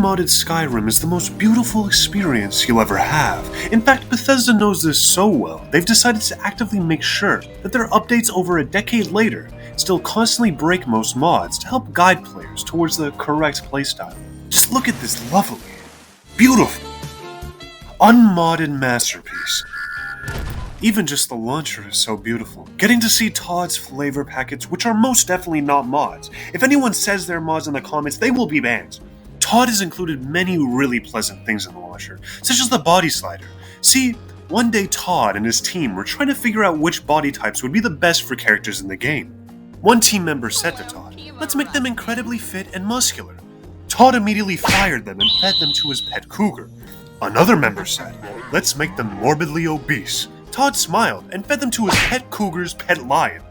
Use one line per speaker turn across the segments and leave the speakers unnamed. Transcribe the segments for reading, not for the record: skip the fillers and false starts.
unmodded Skyrim is the most beautiful experience you'll ever have. In fact, Bethesda knows this so well, they've decided to actively make sure that their updates over a decade later still constantly break most mods to help guide players towards the correct playstyle. Just look at this lovely, beautiful, unmodded masterpiece. Even just the launcher is so beautiful. Getting to see Todd's flavor packets, which are most definitely not mods. If anyone says they're mods in the comments, they will be banned. Todd has included many really pleasant things in the launcher, such as the body slider. See, one day Todd and his team were trying to figure out which body types would be the best for characters in the game. One team member said to Todd, "Let's make them incredibly fit and muscular." Todd immediately fired them and fed them to his pet cougar. Another member said, "Let's make them morbidly obese." Todd smiled and fed them to his pet cougar's pet lion.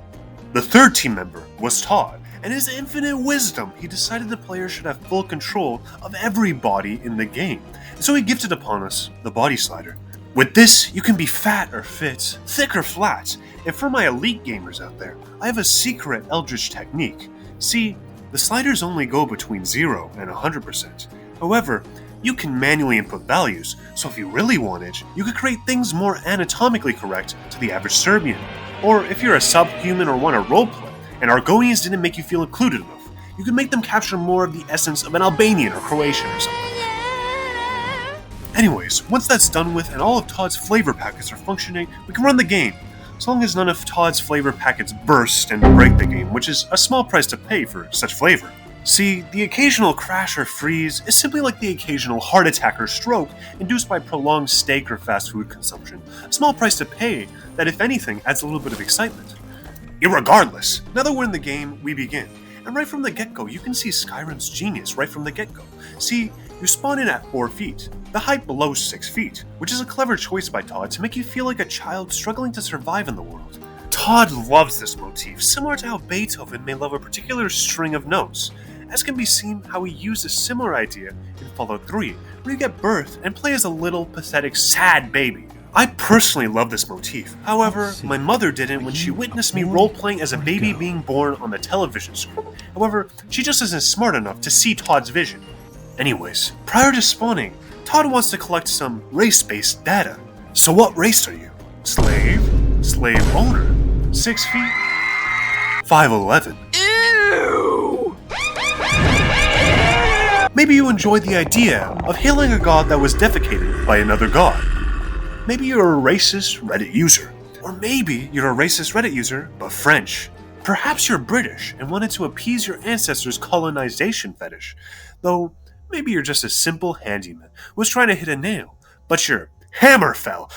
The third team member was Todd, and his infinite wisdom, he decided the player should have full control of every body in the game. So he gifted upon us the body slider. With this, you can be fat or fit, thick or flat. And for my elite gamers out there, I have a secret eldritch technique. See, the sliders only go between 0 and 100%. However, you can manually input values, so if you really wanted, you could create things more anatomically correct to the average Serbian. Or if you're a subhuman or want to roleplay, and Argonians didn't make you feel included enough, you could make them capture more of the essence of an Albanian or Croatian or something. Anyways, once that's done with and all of Todd's flavor packets are functioning, we can run the game. As long as none of Todd's flavor packets burst and break the game, which is a small price to pay for such flavor. See, the occasional crash or freeze is simply like the occasional heart attack or stroke induced by prolonged steak or fast food consumption. A small price to pay that, if anything, adds a little bit of excitement. Irregardless, now that we're in the game, we begin. And right from the get-go, you can see Skyrim's genius right from the get-go. See, you spawn in at 4 feet, the height below 6 feet, which is a clever choice by Todd to make you feel like a child struggling to survive in the world. Todd loves this motif, similar to how Beethoven may love a particular string of notes, as can be seen how he used a similar idea in Fallout 3, where you get birth and play as a little, pathetic, sad baby. I personally love this motif, however, my mother didn't when she witnessed me role-playing as a baby being born on the television screen. However, she just isn't smart enough to see Todd's vision. Anyways, prior to spawning, Todd wants to collect some race-based data. So what race are you? Slave? Slave owner? 6 feet? 5'11". Ew! Maybe you enjoyed the idea of hailing a god that was defecated by another god. Maybe you're a racist Reddit user. Or maybe you're a racist Reddit user, but French. Perhaps you're British and wanted to appease your ancestors' colonization fetish. Though, maybe you're just a simple handyman who was trying to hit a nail, but your hammer fell.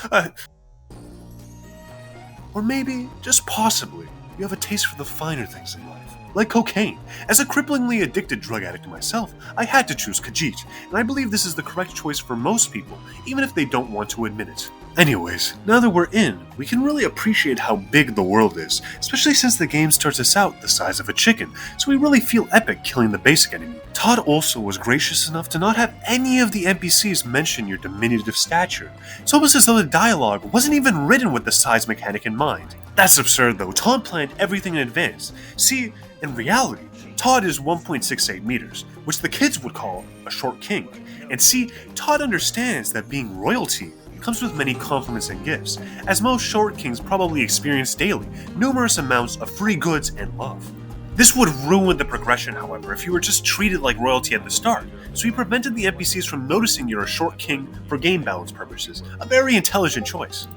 Or maybe, just possibly, you have a taste for the finer things in life, like cocaine. As a cripplingly addicted drug addict myself, I had to choose Khajit, and I believe this is the correct choice for most people, even if they don't want to admit it. Anyways, now that we're in, we can really appreciate how big the world is, especially since the game starts us out the size of a chicken, so we really feel epic killing the basic enemy. Todd also was gracious enough to not have any of the NPCs mention your diminutive stature. It's almost as though the dialogue wasn't even written with the size mechanic in mind. That's absurd though, Todd planned everything in advance. See, in reality, Todd is 1.68 meters, which the kids would call a short king. And see, Todd understands that being royalty comes with many compliments and gifts, as most short kings probably experience daily numerous amounts of free goods and love. This would ruin the progression, however, if you were just treated like royalty at the start, so he prevented the NPCs from noticing you're a short king for game balance purposes, a very intelligent choice.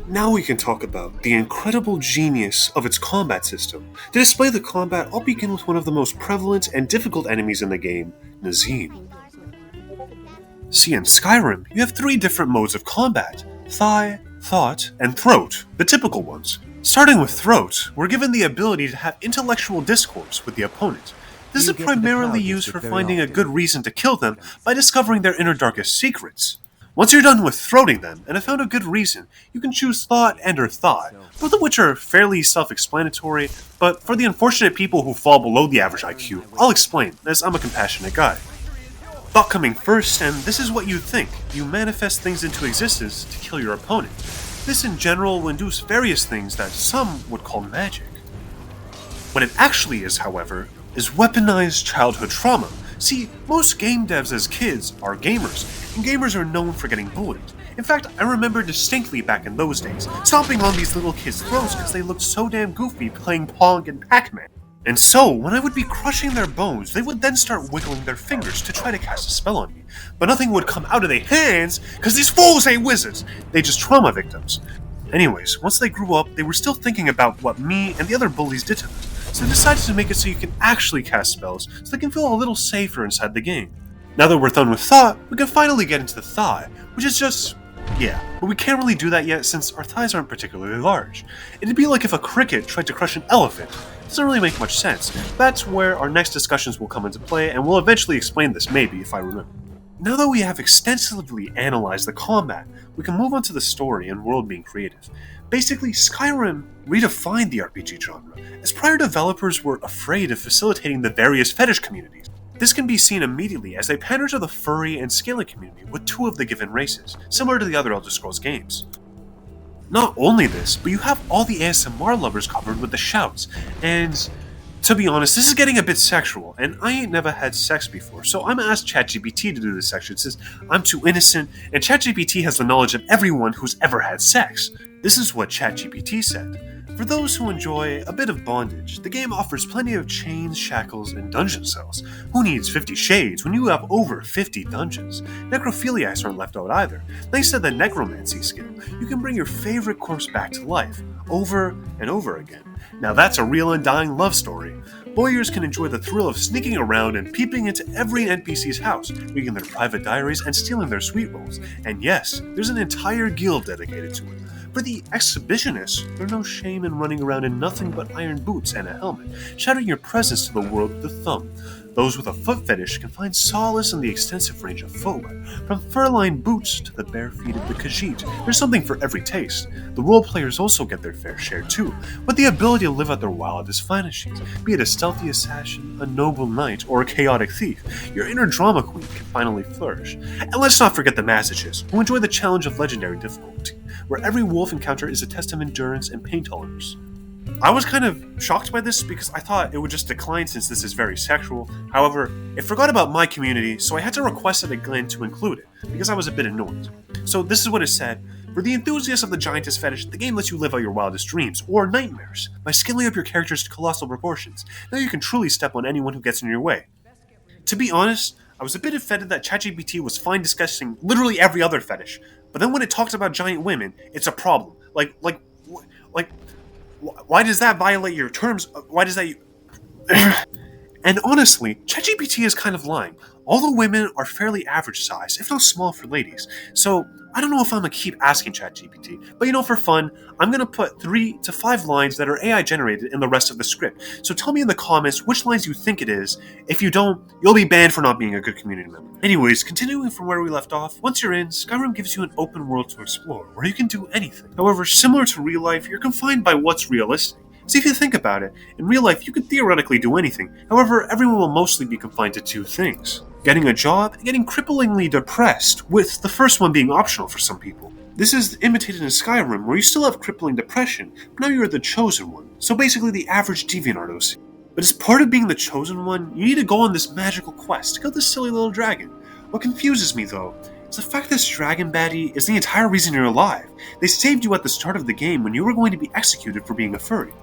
Now we can talk about the incredible genius of its combat system. To display the combat, I'll begin with one of the most prevalent and difficult enemies in the game, Nazim. See, in Skyrim, you have 3 different modes of combat: thigh, thought, and throat, the typical ones. Starting with throat, we're given the ability to have intellectual discourse with the opponent. This is primarily used for finding a good reason to kill them by discovering their inner darkest secrets. Once you're done with throating them and have found a good reason, you can choose thought and or thought, both of which are fairly self-explanatory, but for the unfortunate people who fall below the average IQ, I'll explain, as I'm a compassionate guy. Thought coming first, and this is what you think. You manifest things into existence to kill your opponent. This in general will induce various things that some would call magic. What it actually is, however, is weaponized childhood trauma. See, most game devs as kids are gamers, and gamers are known for getting bullied. In fact, I remember distinctly back in those days, stomping on these little kids' throats because they looked so damn goofy playing Pong and Pac-Man. And so, when I would be crushing their bones, they would then start wiggling their fingers to try to cast a spell on me. But nothing would come out of their hands, because these fools ain't wizards! They just trauma victims. Anyways, once they grew up, they were still thinking about what me and the other bullies did to them. So they decided to make it so you can actually cast spells, so they can feel a little safer inside the game. Now that we're done with thought, we can finally get into the thigh, which is just... yeah, but we can't really do that yet since our thighs aren't particularly large. It'd be like if a cricket tried to crush an elephant. It doesn't really make much sense. That's where our next discussions will come into play, and we'll eventually explain this, maybe, if I remember. Now that we have extensively analyzed the combat, we can move on to the story and world being creative. Basically, Skyrim redefined the RPG genre, as prior developers were afraid of facilitating the various fetish communities. This can be seen immediately as they pander to the furry and scaly community with two of the given races, similar to the other Elder Scrolls games. Not only this, but you have all the ASMR lovers covered with the shouts, and to be honest, this is getting a bit sexual, and I ain't never had sex before, so I'm gonna ask ChatGPT to do this section since I'm too innocent, and ChatGPT has the knowledge of everyone who's ever had sex. This is what ChatGPT said. For those who enjoy a bit of bondage, the game offers plenty of chains, shackles, and dungeon cells. Who needs 50 shades when you have over 50 dungeons? Necrophiliacs aren't left out either. Thanks to the necromancy skill, you can bring your favorite corpse back to life, over and over again. Now that's a real undying love story. Voyeurs can enjoy the thrill of sneaking around and peeping into every NPC's house, reading their private diaries and stealing their sweet rolls. And yes, there's an entire guild dedicated to it. For the exhibitionists, there's no shame in running around in nothing but iron boots and a helmet, shouting your presence to the world with the thumb. Those with a foot fetish can find solace in the extensive range of footwear, from fur-lined boots to the bare feet of the Khajit. There's something for every taste. The role players also get their fair share too, with the ability to live out their wildest fantasies, be it a stealthy assassin, a noble knight, or a chaotic thief. Your inner drama queen can finally flourish. And let's not forget the masochists, who enjoy the challenge of legendary difficulty, where every wolf encounter is a test of endurance and pain tolerance. I was kind of shocked by this because I thought it would just decline since this is very sexual. However, it forgot about my community, so I had to request it again to include it, because I was a bit annoyed. So this is what it said. For the enthusiasts of the giantess fetish, the game lets you live out your wildest dreams, or nightmares, by scaling up your characters to colossal proportions. Now you can truly step on anyone who gets in your way. To be honest, I was a bit offended that ChatGPT was fine discussing literally every other fetish, but then when it talks about giant women, it's a problem. Why does that violate your terms? Why does that... And honestly, ChatGPT is kind of lying. All the women are fairly average size, if not small for ladies. So, I don't know if I'm gonna keep asking ChatGPT, but for fun, I'm gonna put 3 to 5 lines that are AI generated in the rest of the script. So tell me in the comments which lines you think it is. If you don't, you'll be banned for not being a good community member. Anyways, continuing from where we left off, once you're in, Skyrim gives you an open world to explore, where you can do anything. However, similar to real life, you're confined by what's realistic. So if you think about it, in real life you could theoretically do anything. However, everyone will mostly be confined to 2 things. Getting a job and getting cripplingly depressed, with the first one being optional for some people. This is imitated in Skyrim, where you still have crippling depression, but now you're the chosen one. So basically the average DeviantArt OC. But as part of being the chosen one, you need to go on this magical quest to kill this silly little dragon. What confuses me though, is the fact this dragon baddie is the entire reason you're alive. They saved you at the start of the game when you were going to be executed for being a furry.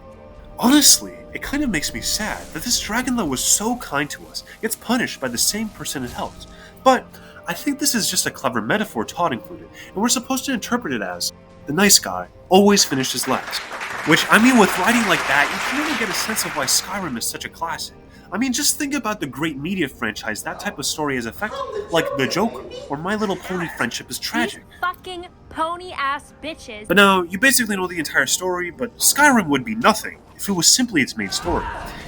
Honestly, it kind of makes me sad that this dragon that was so kind to us gets punished by the same person it helped. But I think this is just a clever metaphor Todd included, and we're supposed to interpret it as the nice guy always finishes last. Which, with writing like that, you can really get a sense of why Skyrim is such a classic. Just think about the great media franchise that type of story has affected, like The Joker, or My Little Pony Friendship is Tragic.
These fucking pony-ass bitches.
But now, you basically know the entire story, but Skyrim would be nothing if it was simply its main story.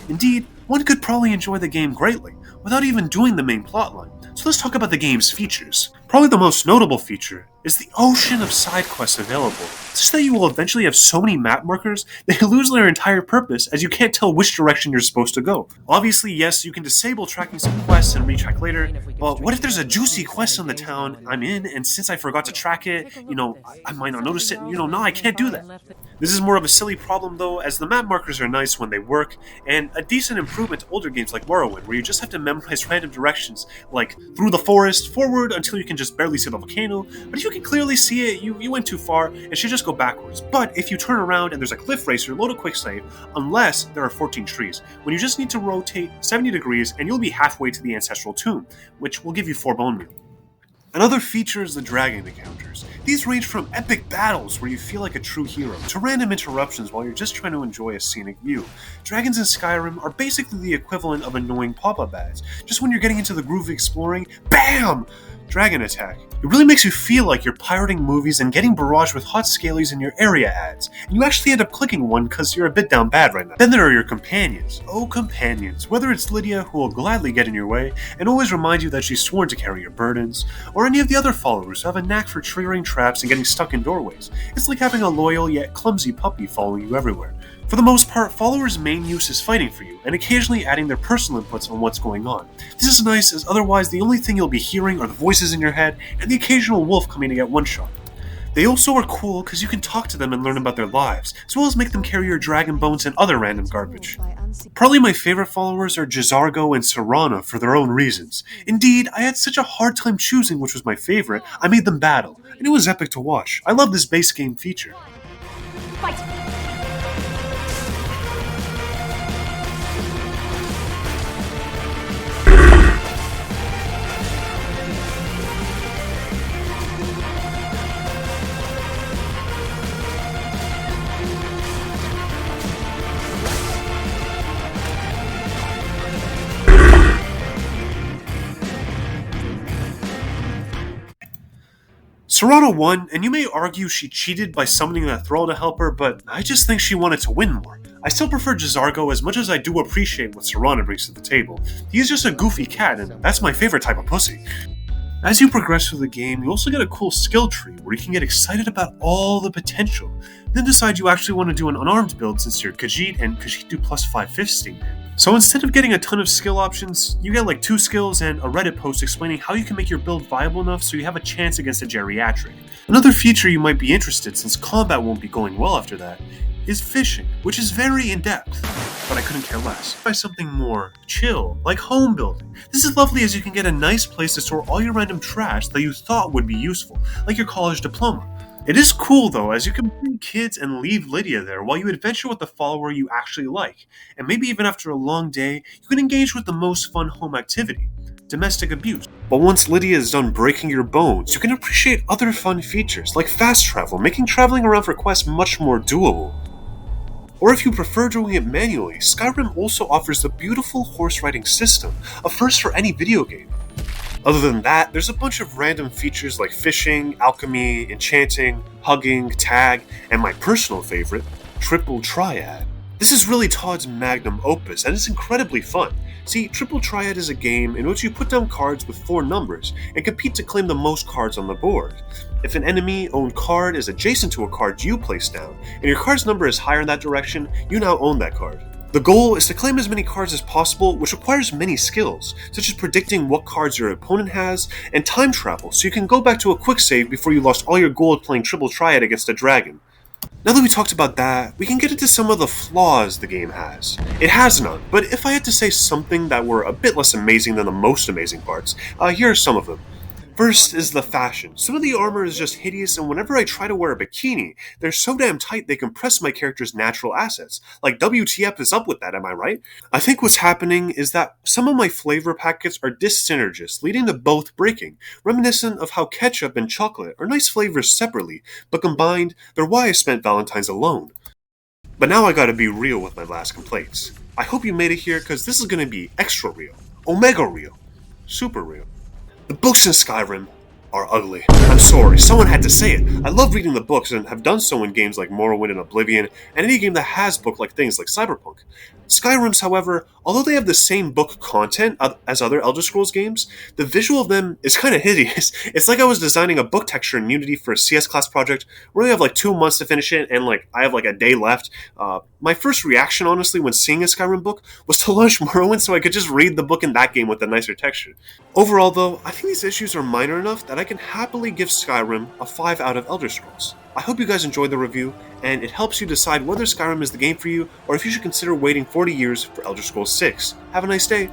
Indeed, one could probably enjoy the game greatly, without even doing the main plotline. So let's talk about the game's features. Probably the most notable feature is the ocean of side quests available, such that you will eventually have so many map markers they lose their entire purpose as you can't tell which direction you're supposed to go. Obviously, yes, you can disable tracking some quests and retrack later, but what if there's a juicy quest in the town I'm in, and since I forgot to track it, I might not notice it, and now I can't do that. This is more of a silly problem though, as the map markers are nice when they work, and a decent improvement to older games like Morrowind, where you just have to memorize random directions, like through the forest, forward until you can just barely see the volcano, but if you can clearly see it, you went too far and should just go backwards. But if you turn around and there's a cliff racer, load a quick save, unless there are 14 trees, when you just need to rotate 70 degrees and you'll be halfway to the ancestral tomb, which will give you 4 bone meal. Another feature is the dragon encounters. These range from epic battles where you feel like a true hero, to random interruptions while you're just trying to enjoy a scenic view. Dragons in Skyrim are basically the equivalent of annoying pop-up ads. Just when you're getting into the groove of exploring, BAM! Dragon attack. It really makes you feel like you're pirating movies and getting barraged with hot scalies in your area ads, and you actually end up clicking one because you're a bit down bad right now. Then there are your companions. Oh, companions. Whether it's Lydia, who will gladly get in your way and always remind you that she's sworn to carry your burdens, or any of the other followers who have a knack for triggering traps and getting stuck in doorways. It's like having a loyal yet clumsy puppy following you everywhere. For the most part, followers' main use is fighting for you, and occasionally adding their personal inputs on what's going on. This is nice, as otherwise the only thing you'll be hearing are the voices in your head and the occasional wolf coming to get one shot. They also are cool because you can talk to them and learn about their lives, as well as make them carry your dragon bones and other random garbage. Probably my favorite followers are J'zargo and Serana for their own reasons. Indeed, I had such a hard time choosing which was my favorite, I made them battle, and it was epic to watch. I love this base game feature.
Fight!
Serana won, and you may argue she cheated by summoning that thrall to help her, but I just think she wanted to win more. I still prefer J'zargo as much as I do appreciate what Serana brings to the table. He's just a goofy cat, and that's my favorite type of pussy. As you progress through the game, you also get a cool skill tree where you can get excited about all the potential, then decide you actually want to do an unarmed build since you're Khajit and Khajit do plus 550. So instead of getting a ton of skill options, you get like 2 skills and a Reddit post explaining how you can make your build viable enough so you have a chance against a geriatric. Another feature you might be interested since combat won't be going well after that is fishing, which is very in-depth, but I couldn't care less. Try something more chill, like home building. This is lovely as you can get a nice place to store all your random trash that you thought would be useful, like your college diploma. It is cool though, as you can bring kids and leave Lydia there while you adventure with the follower you actually like, and maybe even after a long day, you can engage with the most fun home activity, domestic abuse. But once Lydia is done breaking your bones, you can appreciate other fun features, like fast travel, making traveling around for quests much more doable. Or if you prefer doing it manually, Skyrim also offers the beautiful horse riding system, a first for any video game. Other than that, there's a bunch of random features like fishing, alchemy, enchanting, hugging, tag, and my personal favorite, Triple Triad. This is really Todd's magnum opus, and it's incredibly fun. See, Triple Triad is a game in which you put down cards with 4 numbers and compete to claim the most cards on the board. If an enemy-owned card is adjacent to a card you place down, and your card's number is higher in that direction, you now own that card. The goal is to claim as many cards as possible, which requires many skills, such as predicting what cards your opponent has, and time travel, so you can go back to a quick save before you lost all your gold playing Triple Triad against a dragon. Now that we talked about that, we can get into some of the flaws the game has. It has none, but if I had to say something that were a bit less amazing than the most amazing parts, here are some of them. First is the fashion. Some of the armor is just hideous, and whenever I try to wear a bikini, they're so damn tight they compress my character's natural assets. Like, WTF is up with that, am I right? I think what's happening is that some of my flavor packets are dyssynergist, leading to both breaking, reminiscent of how ketchup and chocolate are nice flavors separately, but combined, they're why I spent Valentine's alone. But now I gotta be real with my last complaints. I hope you made it here, because this is gonna be extra real, omega real, super real. The books in Skyrim, are ugly. I'm sorry, someone had to say it. I love reading the books and have done so in games like Morrowind and Oblivion, and any game that has book-like things like Cyberpunk. Skyrim's, however, although they have the same book content as other Elder Scrolls games, the visual of them is kind of hideous. It's like I was designing a book texture in Unity for a CS class project. We only have like 2 months to finish it, and I have like a day left. My first reaction, honestly, when seeing a Skyrim book was to launch Morrowind so I could just read the book in that game with a nicer texture. Overall, though, I think these issues are minor enough that I can happily give Skyrim a 5 out of Elder Scrolls. I hope you guys enjoyed the review, and it helps you decide whether Skyrim is the game for you, or if you should consider waiting 40 years for Elder Scrolls 6. Have a nice day!